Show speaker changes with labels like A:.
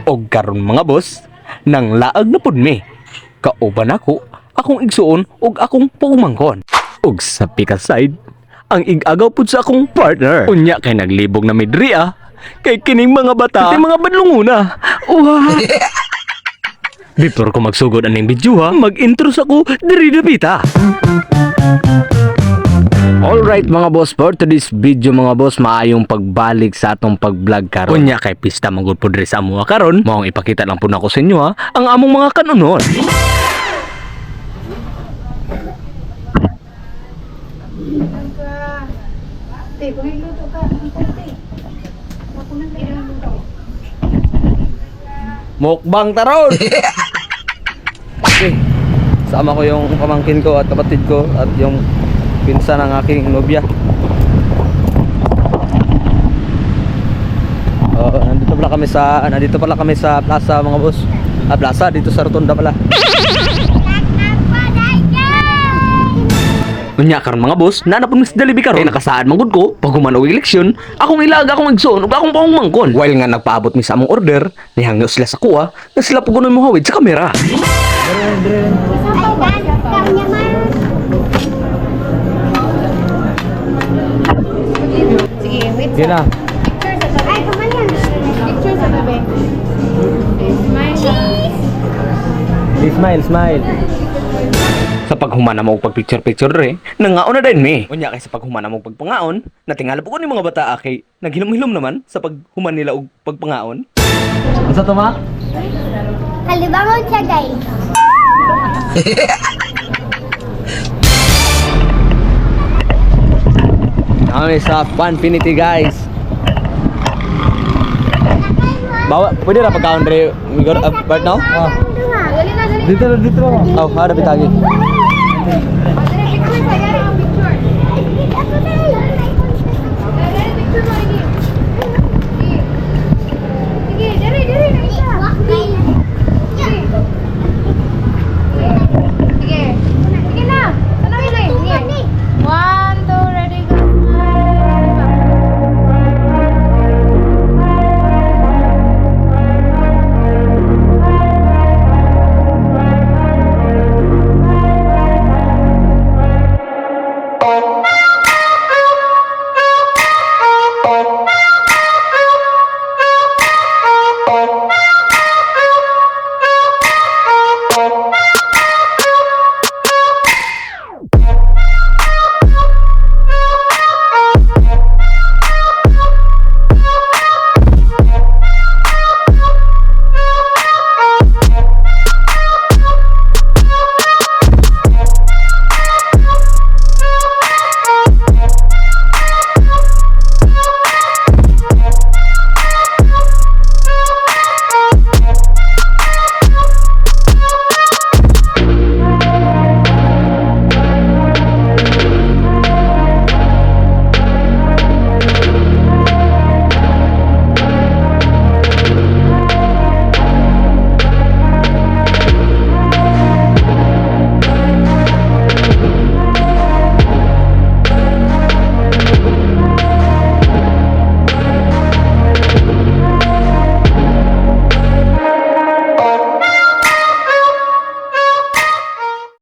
A: Og karon mga boss, nang laag na pud mi. Kauban ako, akong igsuon og akong pumangkon. Og sa pika side, ang igagaw pud sa akong partner. Unya kay naglibog na midri kay kining mga bata, kay mga badlunguna. Before ko magsugod aning video mag-intro ako diri dapita. Alright mga boss, for today's video mga boss, maayong pagbalik sa atong pag-vlog karon. Kunya kay pista manggod po diri sa amuha karon, maong ipakita lang po nako sa inyo ang among mga kanunon. Mukbang taron! Okay. Sama ko yung pamangkin ko at kapatid ko at yung pinsan ng aking nobya. Nandito pala kami sa plaza mga boss. Plaza dito sa Rotonda pala. Unya karon mga boss, nanapon mis dalibi karon. Kay nakasaad manggod ko pag human og eleksyon, akong ilaga akong igsoon ug akong pangmangkon. While nga nagpaabot mi sa among order, nihangyo sila sa kuha, na sila pugunon mo hawid sa kamera.
B: Sige, wait.
A: Sige na.
B: Ay, kaman yan. Picture sa bebe. Smile.
A: Smile. Sa paghumana mo og pagpicture-picture nangaon na din mi. Unya kay sa paghumana mo pagpangaon, natingala po ko ni mga bata kay naghilom-hilom naman sa paghuman nila og pagpangaon. Unsa to ma?
B: Halibangon siya, guys.
A: Kami sa Funfinity guys. Bawa, pwede na pagkaon rin. We got right now?
B: Dali na.
A: Dito. Oh, ada bitagi.